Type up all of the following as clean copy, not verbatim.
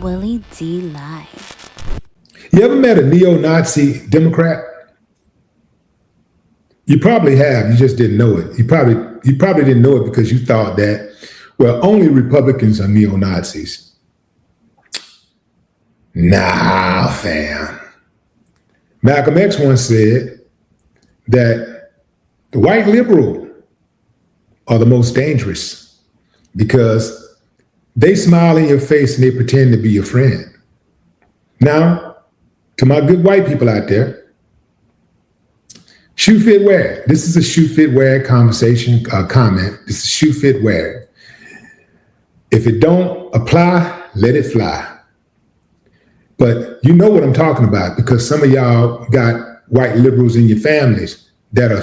Willie D. Live. You ever met a neo-Nazi Democrat? You probably have. You just didn't know it. You probably didn't know it because you thought that, well, only Republicans are neo-Nazis. Nah, fam. Malcolm X once said that the white liberal are the most dangerous because they smile in your face and they pretend to be your friend. Now, to my good white people out there, shoe fit wear. This is a shoe fit wear conversation, comment. This is shoe fit wear. If it don't apply, let it fly. But you know what I'm talking about because some of y'all got white liberals in your families that are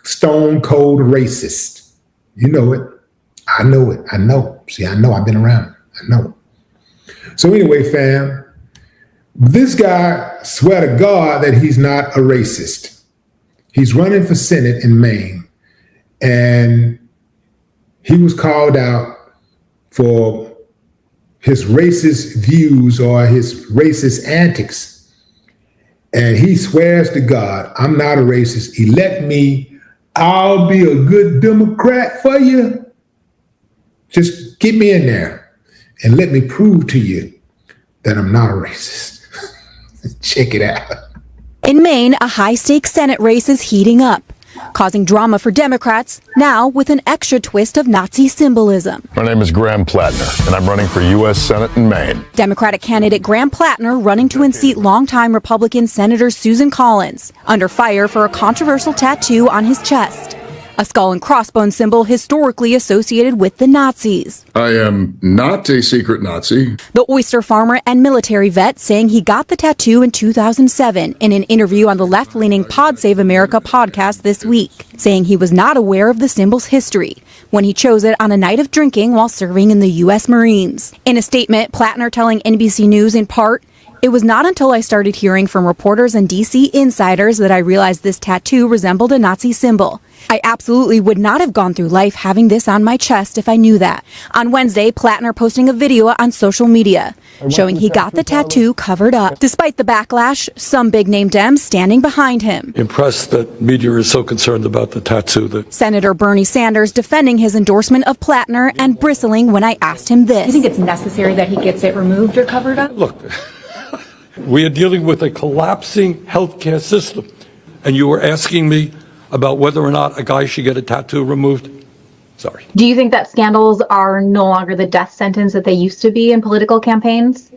stone cold racist. You know it. I know it. I know. See, I know. I've been around. I know. So anyway, fam, this guy swear to God that he's not a racist. He's running for Senate in Maine, and he was called out for his racist views or his racist antics. And he swears to God, I'm not a racist. Elect me. I'll be a good Democrat for you. Just get me in there and let me prove to you that I'm not a racist. Check it out. In Maine, a high-stakes Senate race is heating up, causing drama for Democrats, now with an extra twist of Nazi symbolism. My name is Graham Plattner, and I'm running for U.S. Senate in Maine. Democratic candidate Graham Plattner running to unseat longtime Republican Senator Susan Collins, under fire for a controversial tattoo on his chest, a skull and crossbones symbol historically associated with the Nazis. I am not a secret Nazi. The oyster farmer and military vet saying he got the tattoo in 2007 in an interview on the left-leaning Pod Save America podcast this week, saying he was not aware of the symbol's history when he chose it on a night of drinking while serving in the U.S. Marines. In a statement, Plattner telling NBC News in part, "It was not until I started hearing from reporters and D.C. insiders that I realized this tattoo resembled a Nazi symbol. I absolutely would not have gone through life having this on my chest if I knew that." On Wednesday, Plattner posting a video on social media showing he got the tattoo covered up. Despite the backlash, some big-name Dems standing behind him. Impressed that media is so concerned about the tattoo. Senator Bernie Sanders defending his endorsement of Plattner and bristling when I asked him this. Do you think it's necessary that he gets it removed or covered up? Look, we are dealing with a collapsing healthcare system, and you were asking me about whether or not a guy should get a tattoo removed? Sorry. Do you think that scandals are no longer the death sentence that they used to be in political campaigns?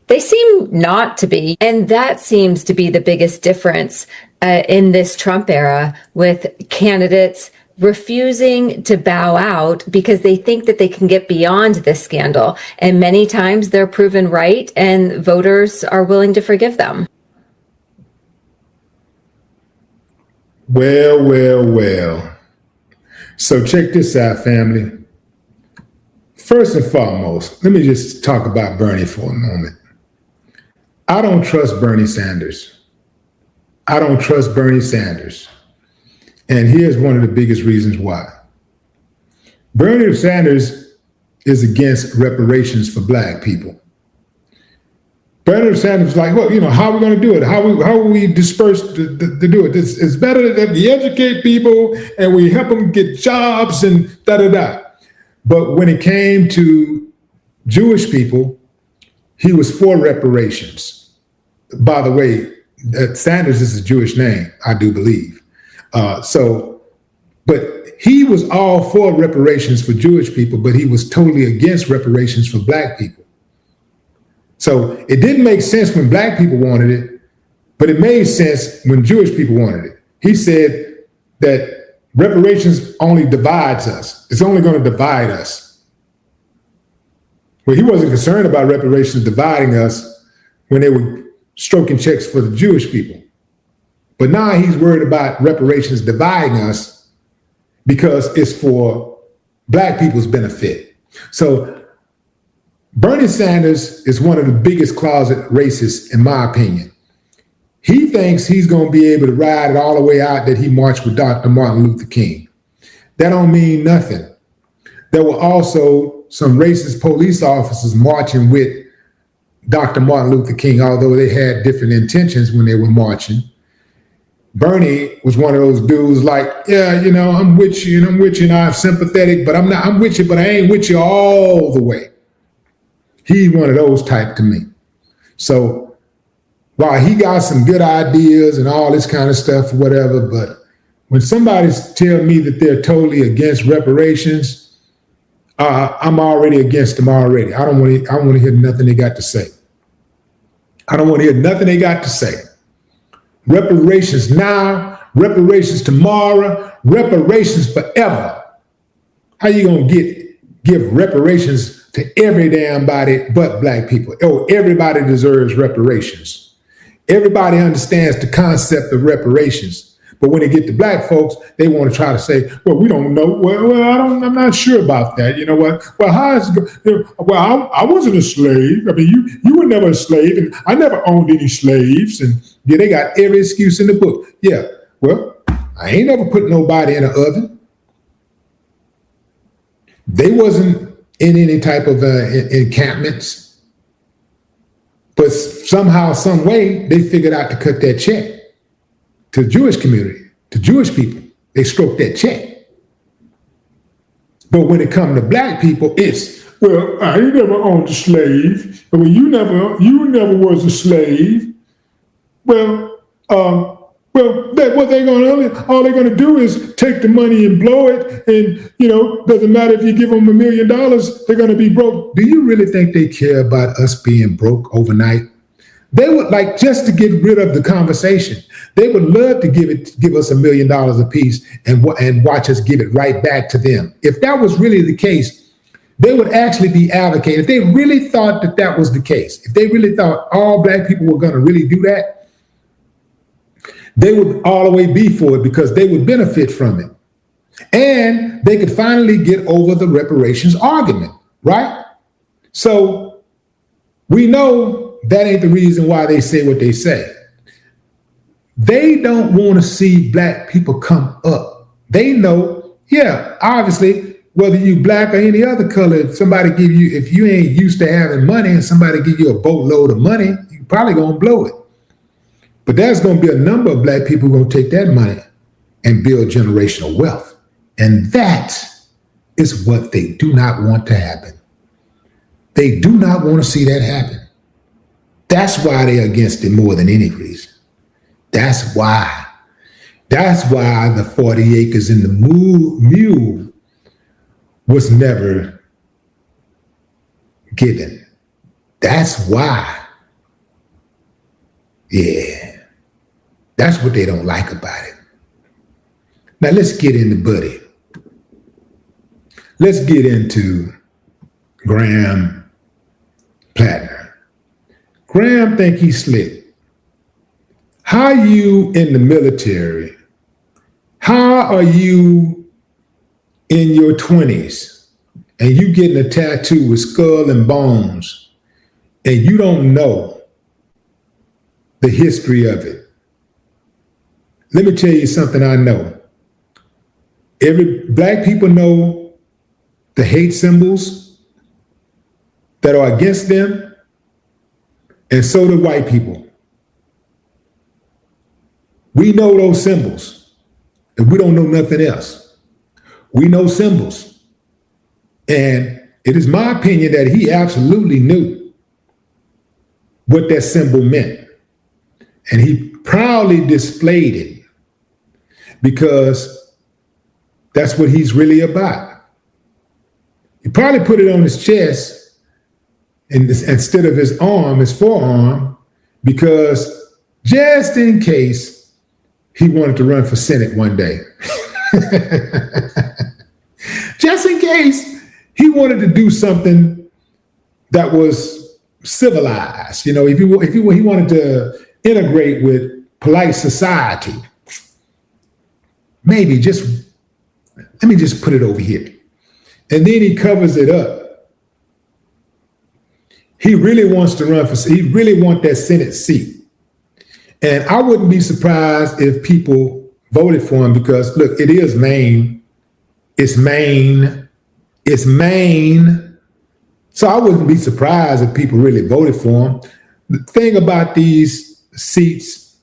They seem not to be. And that seems to be the biggest difference in this Trump era, with candidates refusing to bow out because they think that they can get beyond this scandal. And many times they're proven right and voters are willing to forgive them. Well. So check this out, family. First and foremost, let me just talk about Bernie for a moment. I don't trust Bernie Sanders. And here's one of the biggest reasons why. Bernie Sanders is against reparations for Black people. Bernie Sanders is like, well, how are we going to do it? How will we disperse to do it? It's better that we educate people and we help them get jobs and da-da-da. But when it came to Jewish people, he was for reparations. By the way, Sanders is a Jewish name, I do believe. But he was all for reparations for Jewish people, but he was totally against reparations for Black people. So it didn't make sense when Black people wanted it, but it made sense when Jewish people wanted it. He said that reparations only divides us. It's only going to divide us. Well, he wasn't concerned about reparations dividing us when they were stroking checks for the Jewish people. But now he's worried about reparations dividing us because it's for Black people's benefit. So Bernie Sanders is one of the biggest closet racists, in my opinion. He thinks he's going to be able to ride it all the way out that he marched with Dr. Martin Luther King. That don't mean nothing. There were also some racist police officers marching with Dr. Martin Luther King, although they had different intentions when they were marching. Bernie was one of those dudes like, yeah, I'm with you and I'm with you and I'm sympathetic, but I'm with you, but I ain't with you all the way. He's one of those type to me. So while he got some good ideas and all this kind of stuff, whatever, but when somebody tells me that they're totally against reparations, I'm already against them already. I don't want to hear nothing they got to say. I don't want to hear nothing they got to say. Reparations now, reparations tomorrow, reparations forever. How you gonna give reparations to every damn body but black people? Oh, everybody deserves reparations. Everybody understands the concept of reparations. But when they get to black folks, they want to try to say, well, we don't know. I'm not sure about that. You know what? Well, how is it? Well, I wasn't a slave. I mean, you were never a slave, and I never owned any slaves. And yeah, they got every excuse in the book. Yeah, well, I ain't never put nobody in an oven. They wasn't in any type of encampments. But somehow, some way, they figured out to cut that check. To the Jewish community, to Jewish people, they stroke that check. But when it comes to black people, it's, well, I ain't never owned a slave. Well, you never was a slave. Well, all they're gonna do is take the money and blow it, and doesn't matter if you give them $1 million, they're gonna be broke. Do you really think they care about us being broke overnight? They would like just to get rid of the conversation. They would love to give us $1 million a piece and watch us give it right back to them. If that was really the case, they would actually be advocating. If they really thought that was the case, if they really thought all black people were going to really do that, they would all the way be for it because they would benefit from it. And they could finally get over the reparations argument, right? So we know that ain't the reason why they say what they say. They don't want to see black people come up. They know, yeah, obviously, whether you black or any other color, if you ain't used to having money and somebody give you a boatload of money, you probably gonna blow it. But there's gonna be a number of black people who gonna take that money and build generational wealth. And that is what they do not want to happen. They do not want to see that happen. That's why they're against it more than any reason. That's why the 40 acres and the mule was never given. That's why. Yeah. That's what they don't like about it. Now let's get into Buddy. Let's get into Graham Plattner. Graham think he's slick. How are you in the military? How are you in your 20s and you getting a tattoo with skull and bones and you don't know the history of it? Let me tell you something I know. Black people know the hate symbols that are against them, and so do white people. We know those symbols, and we don't know nothing else. We know symbols. And it is my opinion that he absolutely knew what that symbol meant. And he proudly displayed it because that's what he's really about. He probably put it on his chest instead of his arm, his forearm, because just in case he wanted to run for Senate one day. Just in case he wanted to do something that was civilized. You know, if he wanted to integrate with polite society, maybe let me just put it over here. And then he covers it up. He really wants to he really wants that Senate seat. And I wouldn't be surprised if people voted for him because, look, it is Maine. It's Maine. It's Maine. So I wouldn't be surprised if people really voted for him. The thing about these seats,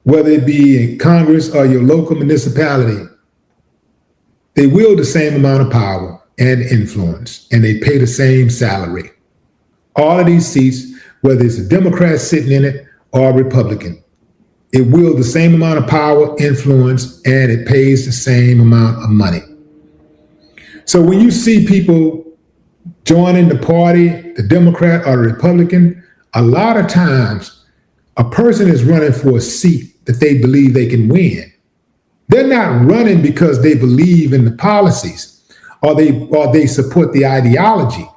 whether it be in Congress or your local municipality, they wield the same amount of power and influence, and they pay the same salary. All of these seats, whether it's a Democrat sitting in it or a Republican, it wields the same amount of power, influence, and it pays the same amount of money. So when you see people joining the party, the Democrat or the Republican, a lot of times a person is running for a seat that they believe they can win. They're not running because they believe in the policies or they support the ideology.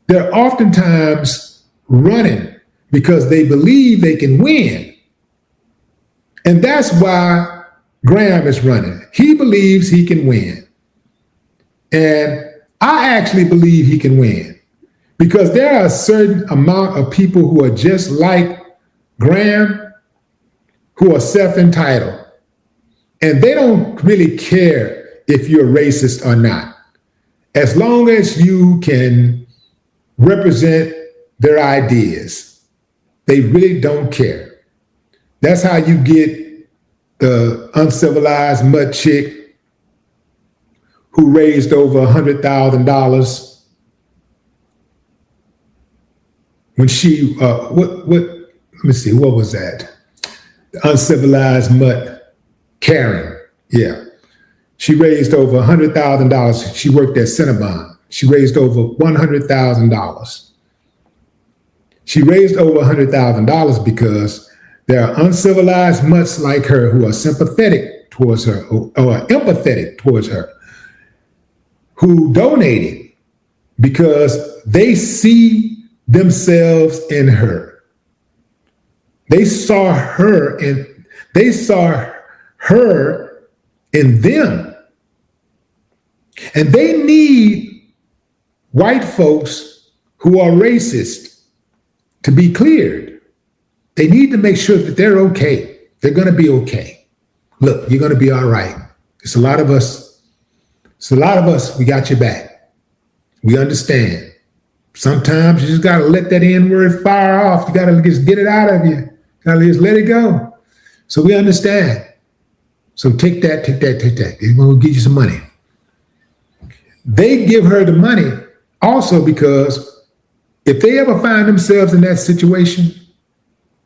They're oftentimes running because they believe they can win. And that's why Graham is running. He believes he can win. And I actually believe he can win because there are a certain amount of people who are just like Graham, who are self-entitled. And they don't really care if you're racist or not. As long as you can represent their ideas, they really don't care. That's how you get the uncivilized mud chick who raised over $100,000 when she, let me see, what was that? The uncivilized mutt, Karen, yeah. She raised over $100,000. She worked at Cinnabon. She raised over $100,000. She raised over $100,000 because there are uncivilized mutts like her who are sympathetic towards her or empathetic towards her, who donated because they see themselves in her. They saw her in them. And they need white folks who are racist to be cleared. They need to make sure that they're okay. They're going to be okay. Look, you're going to be all right. It's a lot of us. We got your back. We understand. Sometimes you just got to let that N-word fire off. You got to just get it out of you. You got to just let it go. So we understand. So take that. They're going to give you some money. They give her the money also because if they ever find themselves in that situation,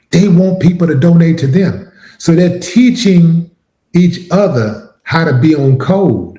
they want people to donate to them. So they're teaching each other how to be on code.